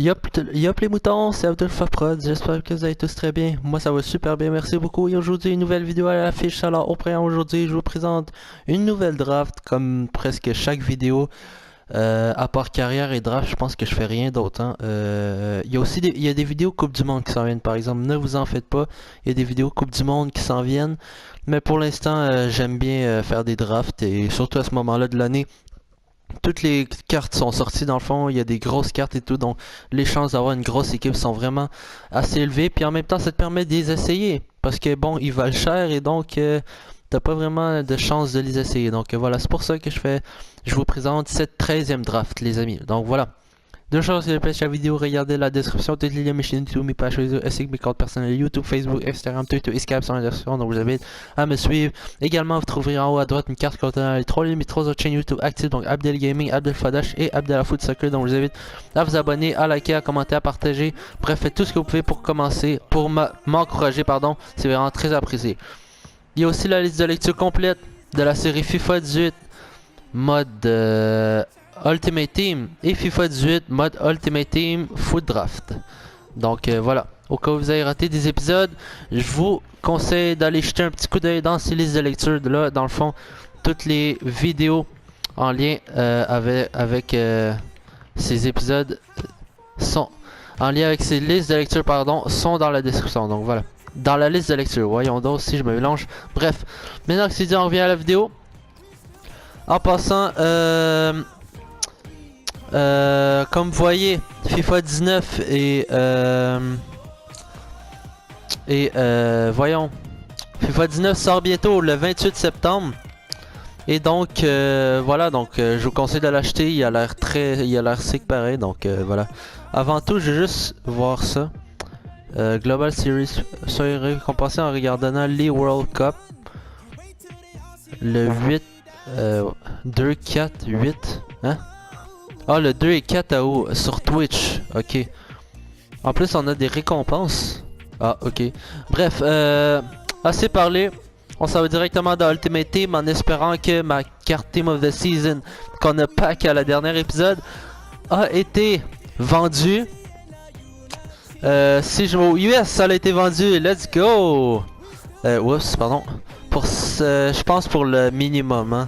Yop les moutons, c'est Abdul Faprod, j'espère que vous allez tous très bien. Moi ça va super bien, merci beaucoup. Et aujourd'hui une nouvelle vidéo à l'affiche. Alors au programme aujourd'hui je vous présente une nouvelle draft comme presque chaque vidéo. À part carrière et draft, je pense que je fais rien d'autre. Hein. Il y a aussi des vidéos Coupe du Monde qui s'en viennent par exemple, ne vous en faites pas. Il y a des vidéos Coupe du Monde qui s'en viennent. Mais pour l'instant j'aime bien faire des drafts et surtout à ce moment-là de l'année. Toutes les cartes sont sorties dans le fond, il y a des grosses cartes et tout, donc les chances d'avoir une grosse équipe sont vraiment assez élevées. Puis en même temps, ça te permet de les essayer, parce que bon, ils valent cher et donc t'as pas vraiment de chance de les essayer. Donc voilà, c'est pour ça que je vous présente cette 13e draft, les amis. Donc voilà. Deux choses, s'il vous plaît, la vidéo, regardez la description, toutes les liens, mes chaînes YouTube, mes pages Facebook, ainsi que mes comptes personnels YouTube, Facebook, Instagram, Twitter et Skype sont dans la description, donc je vous invite à me suivre. Également, vous trouverez en haut à droite une carte contenant les mes trois autres chaînes YouTube actives, donc Abdel Gaming, Abdel Fadash et Abdel Foot Soccer, donc je vous invite à vous abonner, à liker, à commenter, à partager, bref, faites tout ce que vous pouvez pour commencer, pour m'encourager, pardon, c'est vraiment très apprécié. Il y a aussi la liste de lecture complète de la série FIFA 18, mode Ultimate Team et FIFA 18 mode Ultimate Team Foot Draft. Donc voilà, au cas où vous avez raté des épisodes, je vous conseille d'aller jeter un petit coup d'œil dans ces listes de lecture. Là, dans le fond, toutes les vidéos en lien avec ces épisodes sont en lien avec ces listes de lecture, pardon, sont dans la description. Donc voilà, dans la liste de lecture. Voyons donc si je me mélange. Bref, maintenant que c'est dit, on revient à la vidéo. En passant, comme vous voyez, FIFA 19 voyons, FIFA 19 sort bientôt le 28 septembre. Et donc voilà, donc je vous conseille de l'acheter. Il a l'air sick pareil. Donc voilà. Avant tout, je vais juste voir ça. Global Series, soyez récompensé en regardant les World Cup. Le 8, 2, 4, 8, hein? Ah, le 2 et 4 août sur Twitch. Ok. En plus, on a des récompenses. Ah, ok. Bref, assez parlé. On s'en va directement dans Ultimate Team en espérant que ma carte Team of the Season, qu'on a pack à la dernière épisode, a été vendue. Si je vais au US, ça a été vendu. Let's go! Oups, pardon. Pour je pense pour le minimum. Hein.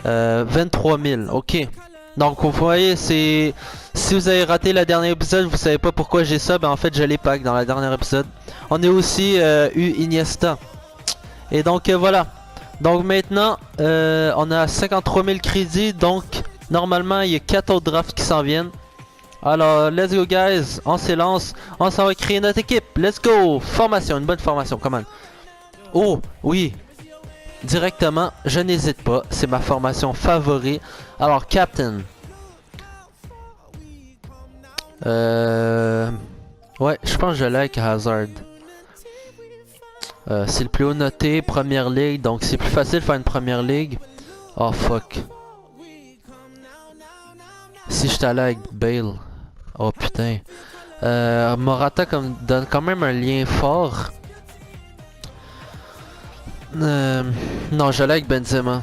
23 000. Ok. Donc vous voyez, si vous avez raté le dernier épisode, vous savez pas pourquoi j'ai ça, ben en fait je l'ai pack dans le dernier épisode. On est aussi eu Iniesta. Et donc voilà. Donc maintenant, on a 53 000 crédits, donc normalement il y a 4 autres drafts qui s'en viennent. Alors let's go guys, on s'élance, on s'en va créer notre équipe, let's go. Formation, une bonne formation, comment. Oh, oui. Directement, je n'hésite pas, c'est ma formation favorite. Alors, Captain. Ouais, je pense que je like Hazard. C'est le plus haut noté, première ligue, donc c'est plus facile de faire une première ligue. Oh fuck. Si je t'allais avec Bale. Oh putain. Morata donne quand même un lien fort. Non, je like Benzema.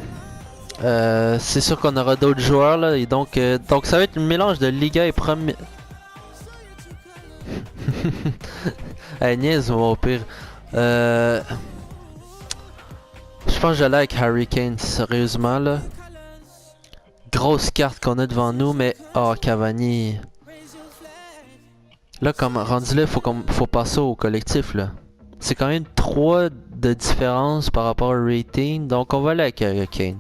C'est sûr qu'on aura d'autres joueurs là, et donc ça va être un mélange de Liga et Premier. Hey, niaise au pire. Je pense que je like Harry Kane, sérieusement là. Grosse carte qu'on a devant nous, mais oh Cavani. Là, comme rendu là, faut passer au collectif là. C'est quand même 3 de différence par rapport au rating, donc on va aller avec Harry Kane.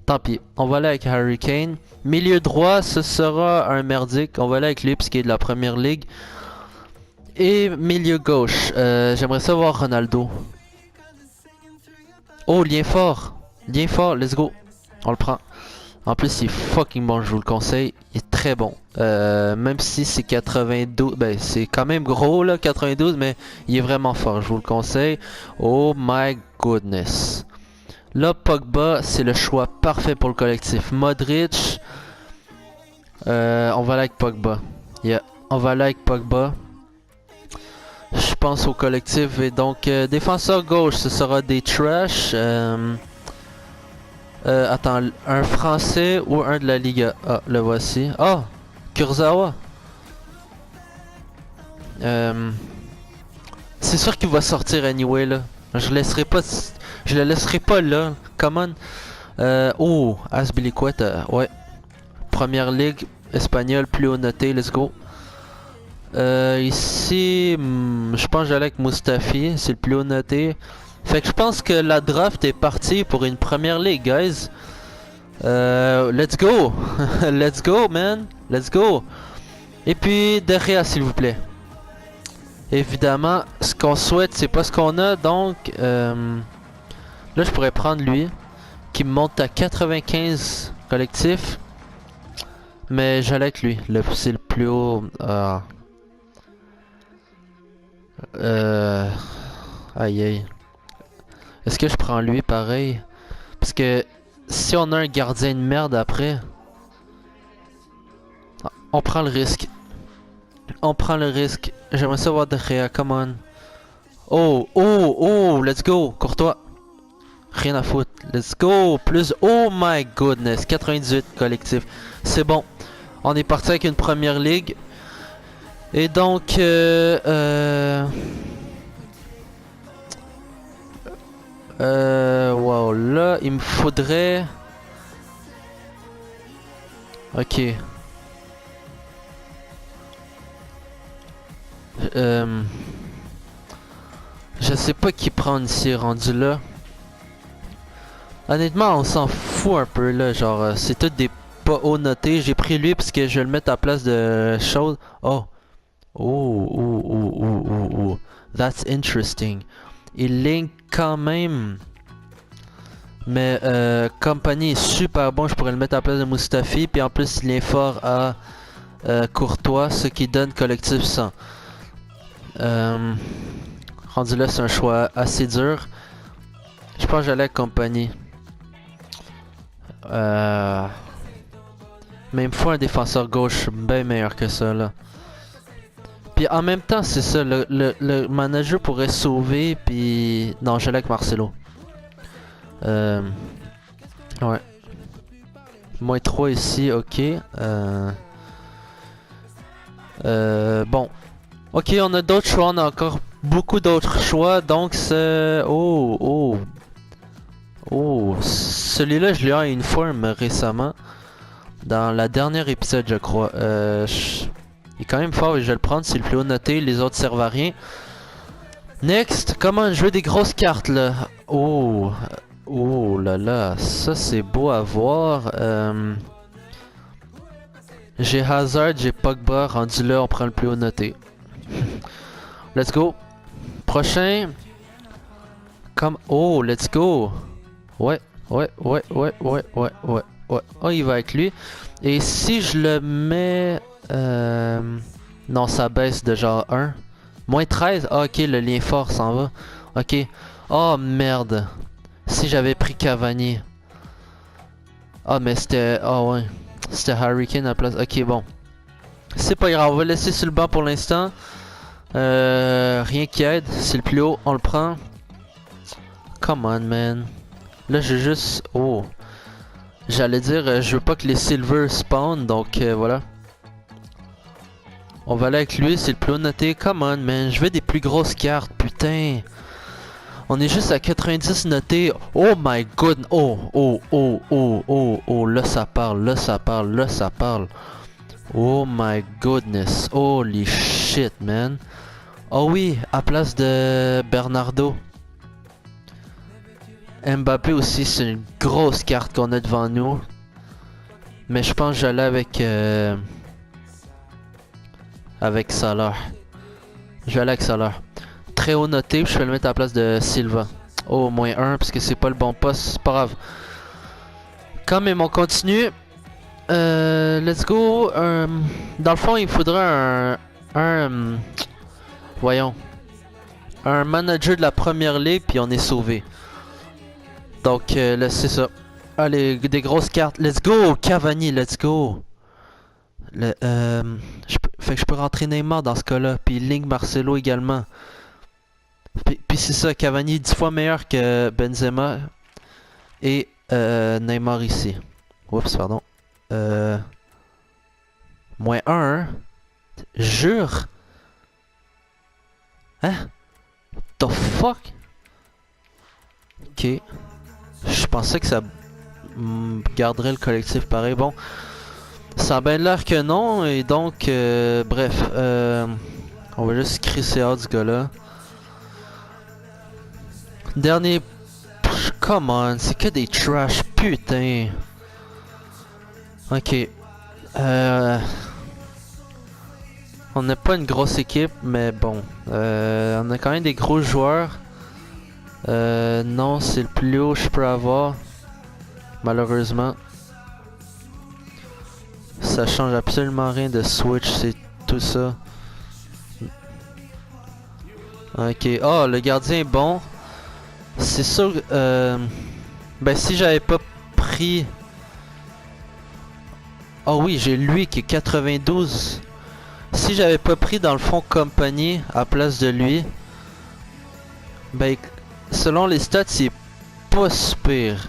Tant pis, on va aller avec Harry Kane. Milieu droit, ce sera un merdique. On va aller avec lui, parce qu'il est de la première ligue. Et milieu gauche, j'aimerais savoir Ronaldo. Oh, lien fort, let's go. On le prend. En plus, il est fucking bon, je vous le conseille. Il est très bon. Même si c'est 92, ben c'est quand même gros là, 92, mais il est vraiment fort, je vous le conseille. Oh my goodness. Là, Pogba, c'est le choix parfait pour le collectif. Modric, on va aller avec Pogba. Yeah, on va aller avec Pogba. Je pense au collectif. Et donc, défenseur gauche, ce sera des trash. Attends, un français ou un de la Liga? Ah, le voici. Ah, Kurzawa. C'est sûr qu'il va sortir anyway là. Je le laisserai pas là. Come on. Oh, Azpilicueta, ouais. Première ligue espagnole plus haut noté, let's go. Ici, je pense que j'allais avec Mustafi, c'est le plus haut noté. Fait que je pense que la draft est partie pour une première ligue, guys. Let's go. Let's go, man. Let's go. Et puis, derrière, s'il vous plaît. Évidemment, ce qu'on souhaite, c'est pas ce qu'on a, donc... là, je pourrais prendre lui, qui me monte à 95 collectif. Mais j'allais avec lui, c'est le plus haut... Aïe aïe. Est-ce que je prends lui pareil? Parce que si on a un gardien de merde après... On prend le risque. On prend le risque. J'aimerais savoir de Gea, come on. Oh, oh, oh, let's go, Courtois. Rien à foutre. Let's go. Plus, oh my goodness, 98 collectif. C'est bon. On est parti avec une première ligue. Et donc, wow, là, il me faudrait... Ok. Je sais pas qui prendre ici, rendu là. Honnêtement, on s'en fout un peu là, genre, c'est tout des pas haut notés. J'ai pris lui parce que je vais le mettre à place de chose. Oh. Oh, oh, oh, oh, oh, oh. That's interesting. Il link quand même. Mais Compagnie est super bon, je pourrais le mettre à la place de Mustafi. Puis en plus, il est fort à Courtois, ce qui donne collectif 100. Rendu là, c'est un choix assez dur. Je pense que j'allais à Compagnie. Mais il me faut un défenseur gauche bien meilleur que ça là. Puis en même temps, c'est ça, le manager pourrait sauver, puis... Non, j'allais avec Marcelo. Ouais. Moins 3 ici, ok. Bon. Ok, on a d'autres choix, on a encore beaucoup d'autres choix, donc c'est... Oh, oh. Oh, celui-là, je l'ai eu une fois récemment. Dans la dernière épisode, je crois. Il est quand même fort et je vais le prendre, c'est le plus haut noté, les autres servent à rien. Next, comment je veux des grosses cartes là. Oh, oh là là, ça c'est beau à voir. J'ai Hazard, j'ai Pogba, rendu là, on prend le plus haut noté. Let's go. Prochain. Comme, oh, let's go. Ouais, ouais, ouais, ouais, ouais, ouais, ouais, ouais. Oh, il va avec lui. Et si je le mets... Non, ça baisse de genre 1. Moins 13? Ah, ok, le lien fort s'en va. Ok. Oh, merde. Si j'avais pris Cavani. Ah, mais c'était... Ah, ouais. C'était Harry Kane à la place. Ok, bon. C'est pas grave, on va laisser sur le banc pour l'instant. Rien qui aide. C'est le plus haut, on le prend. Come on, man. Là, j'ai juste... Oh. J'allais dire, je veux pas que les silver spawn, donc voilà. On va aller avec lui, c'est le plus haut noté. Come on, man. Je veux des plus grosses cartes, putain. On est juste à 90 notés. Oh my god. Oh, oh, oh, oh, oh, oh. Là, ça parle, là, ça parle, là, ça parle. Oh my goodness. Holy shit, man. Oh oui, à place de Bernardo. Mbappé aussi, c'est une grosse carte qu'on a devant nous. Mais je pense que j'allais avec Salah. Je vais aller avec Salah. Très haut noté, je vais le mettre à la place de Silva. Oh, moins 1, parce que c'est pas le bon poste, c'est pas grave. Quand même, on continue. Let's go. Dans le fond, il faudrait voyons. Un manager de la première ligue, puis on est sauvé. Donc là, c'est ça. Allez, des grosses cartes. Let's go, Cavani, let's go. Fait que je peux rentrer Neymar dans ce cas-là. Puis Link Marcelo également. Puis c'est ça, Cavani 10 fois meilleur que Benzema. Et Neymar ici. Oups, pardon. Moins 1, hein? Jure. Hein? The fuck? Ok. Je pensais que ça garderait le collectif pareil. Bon. Ça a bien l'air que non. Et donc, bref. On va juste crisser out ce gars-là. Dernier. Come on, c'est que des trash. Putain. Ok. On n'a pas une grosse équipe, mais bon. On a quand même des gros joueurs. Non, c'est le plus haut que je peux avoir. Malheureusement. Ça change absolument rien de Switch, c'est tout ça. Ok. Oh, le gardien est bon. C'est sûr. Ben, si j'avais pas pris. Oh oui, j'ai lui qui est 92. Si j'avais pas pris dans le fond Company à place de lui, ben selon les stats, il est pas super.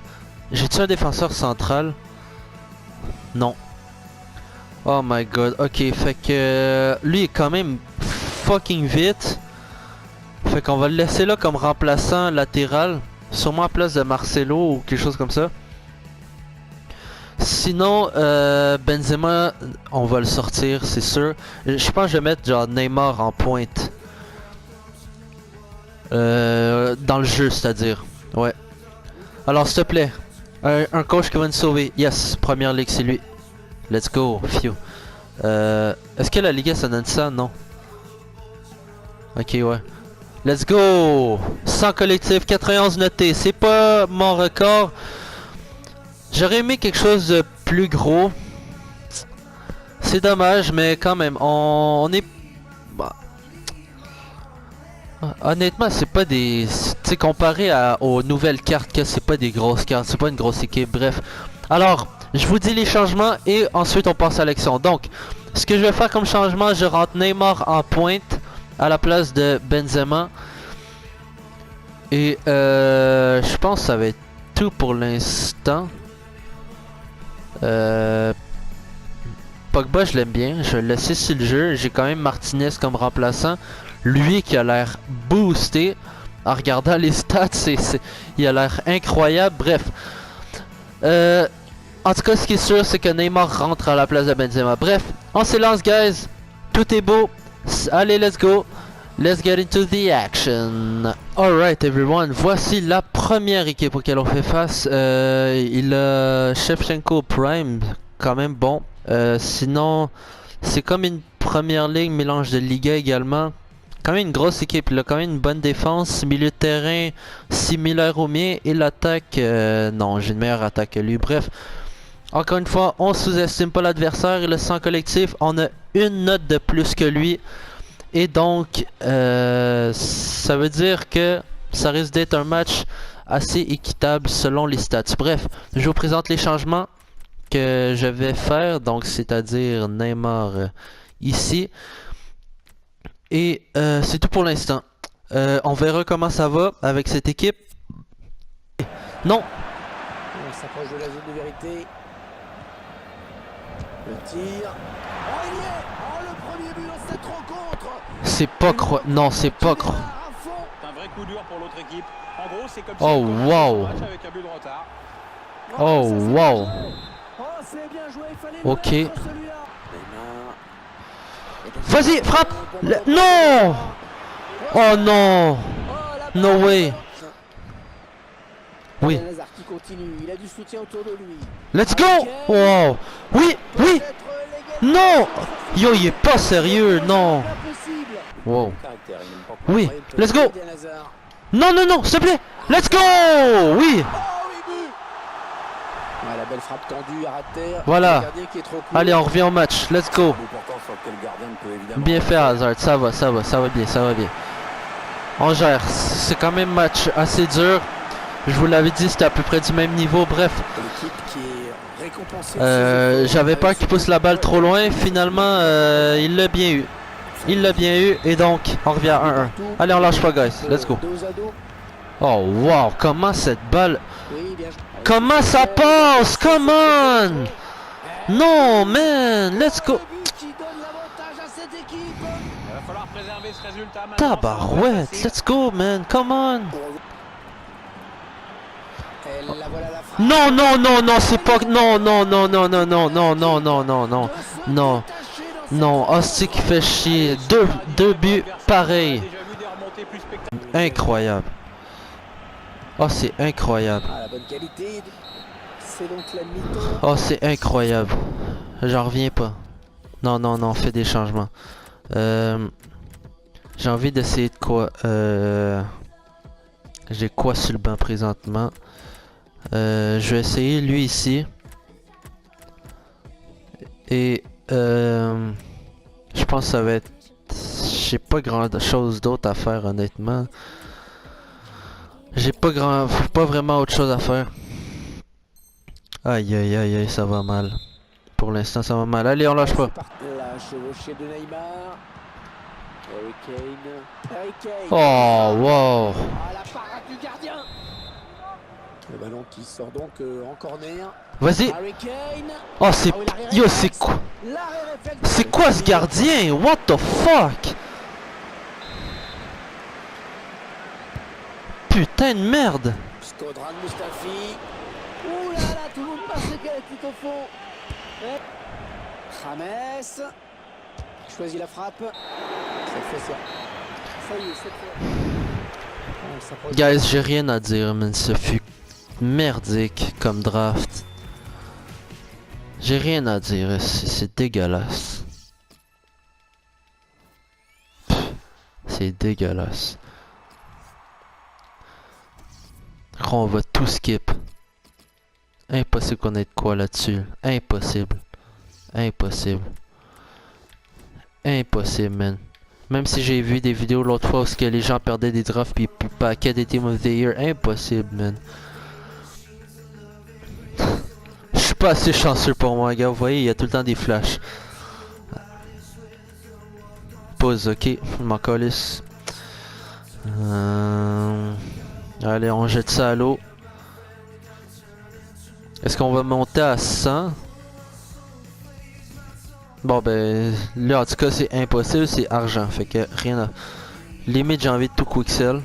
J'ai-tu un défenseur central? Non. Oh my god. Ok, fait que lui est quand même fucking vite. Fait qu'on va le laisser là comme remplaçant latéral. Sûrement à place de Marcelo ou quelque chose comme ça. Sinon, Benzema, on va le sortir, c'est sûr. Je pense que je vais mettre genre Neymar en pointe. Dans le jeu, c'est-à-dire. Ouais. Alors, s'il te plaît, un coach qui va nous sauver. Yes, première ligue, c'est lui. Let's go, phew. Est-ce que la Liga ça donne ça? Non. Ok, ouais. Let's go! 100 collectif, 91 notés. C'est pas mon record. J'aurais aimé quelque chose de plus gros. C'est dommage, mais quand même, on est... Bah. Honnêtement, c'est pas des... Tu sais, comparé aux nouvelles cartes que c'est pas des grosses cartes, c'est pas une grosse équipe, bref. Alors, je vous dis les changements et ensuite on passe à l'action. Donc, ce que je vais faire comme changement, je rentre Neymar en pointe à la place de Benzema. Et je pense que ça va être tout pour l'instant. Pogba, je l'aime bien, je vais le laisser sur le jeu. J'ai quand même Martinez comme remplaçant. Lui qui a l'air boosté. En regardant les stats, il a l'air incroyable. Bref. En tout cas, ce qui est sûr, c'est que Neymar rentre à la place de Benzema. Bref, on s'élance, guys. Tout est beau. Allez, let's go. Let's get into the action. Alright, everyone. Voici la première équipe auquel on fait face. Il a Shevchenko Prime, quand même bon. Sinon, c'est comme une première ligue, mélange de Liga également. Quand même une grosse équipe. Il a quand même une bonne défense. Milieu de terrain similaire au mien. Et l'attaque, non, j'ai une meilleure attaque que lui. Bref. Encore une fois, on sous-estime pas l'adversaire. Il a 100 collectif. On a une note de plus que lui. Et donc, ça veut dire que ça risque d'être un match assez équitable selon les stats. Bref, je vous présente les changements que je vais faire. Donc, c'est-à-dire Neymar ici. Et c'est tout pour l'instant. On verra comment ça va avec cette équipe. Non! Il s'approche de la zone de vérité. Le tir. Oh, il y est! Oh, le premier but dans cette rencontre! C'est pas non, c'est pas Un vrai coup dur pour l'autre équipe. En gros, c'est comme oh wow. avec un but de retard. Oh wow. Oh, c'est bien joué, il fallait ok. Vas-y, frappe! Non! Oh non! No way! Oui. Qui continue, il a du soutien autour de lui. Let's go! Wow! Oui! Oui! Non! Yo, il est pas sérieux, non! Wow. Oui, let's go! Non, non, non, s'il te plaît! Let's go! Oui! La belle frappe tendue à terre. Voilà. Allez, on revient au match. Let's go. Bien fait, Hazard. Ça va bien, ça va bien. On gère. C'est quand même un match assez dur. Je vous l'avais dit, c'était à peu près du même niveau. Bref. J'avais peur qu'il pousse la balle trop loin. Finalement, il l'a bien eu. Il l'a bien eu. Et donc, on revient à 1-1. Allez, on lâche pas, guys. Let's go. Oh, wow. Comment cette balle... Comment ça passe? Come on! Non, man! Let's go! Il va falloir préserver conserver ce résultat maintenant. Tabarouette, let's go, man, come on. Et la voilà la frappe. Non, non, non, non, c'est pas... Non, non, non, non, non, non, non, non, non, non, non, non, non, oh, c'est qui fait chier. Deux buts pareils. Incroyable. Oh, c'est incroyable. Ah, la bonne qualité. C'est donc la mi-temps. Oh, c'est incroyable. J'en reviens pas. Non, non, non, fais des changements. J'ai envie d'essayer de quoi. J'ai quoi sur le banc présentement? Je vais essayer lui ici. Et je pense que ça va être... J'ai pas grand chose d'autre à faire honnêtement. J'ai pas vraiment autre chose à faire. Aïe aïe aïe aïe, ça va mal. Pour l'instant ça va mal. Allez, on lâche pas. La chevauchée de Neymar. Harry Kane. Harry Kane. Oh wow. Ah, la parade du gardien. Le ballon qui sort donc en corner. Vas-y. Harry Kane. Oh c'est... Ah oui, l'arrêt Yo, réflexe. c'est quoi? L'arrêt réflexe. C'est quoi ce gardien? What the fuck? Putain de merde. Skodran Mustafi. Ouh là là, tout le monde pensait qu'elle était au fond. Ouais. James. Choisit la frappe. Cette fois ça. Ça y est, cette fois. Oh, ça pose- Guys, j'ai rien à dire, man. Ce fut merdique comme draft. J'ai rien à dire, c'est dégueulasse. Pff, c'est dégueulasse. On va tout skip. Impossible qu'on ait de quoi là-dessus. Impossible. Impossible. Impossible, man. Même si j'ai vu des vidéos l'autre fois où que les gens perdaient des drafts puis paquet des Team of the Year. Impossible, man. Je suis pas assez chanceux pour moi, gars. Vous voyez, il y a tout le temps des flashs. Pause, ok. Je m'en calisse. Allez, on jette ça à l'eau. Est-ce qu'on va monter à 100? Bon ben, là en tout cas c'est impossible, c'est argent. Fait que rien à... Limite j'ai envie de tout quicksell.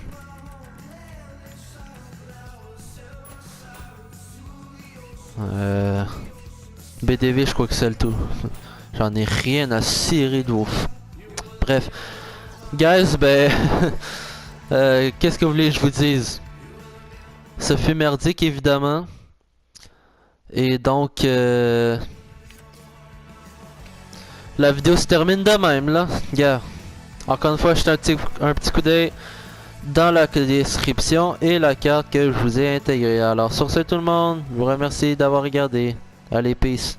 BDV je quicksell tout. J'en ai rien à cirer de ouf. Bref. Guys, ben... qu'est-ce que vous voulez que je vous dise? Ça fut merdique évidemment. Et donc... la vidéo se termine de même là. Gars. Encore une fois, jetez un petit coup d'œil dans la description et la carte que je vous ai intégrée. Alors sur ce tout le monde, je vous remercie d'avoir regardé. Allez, peace.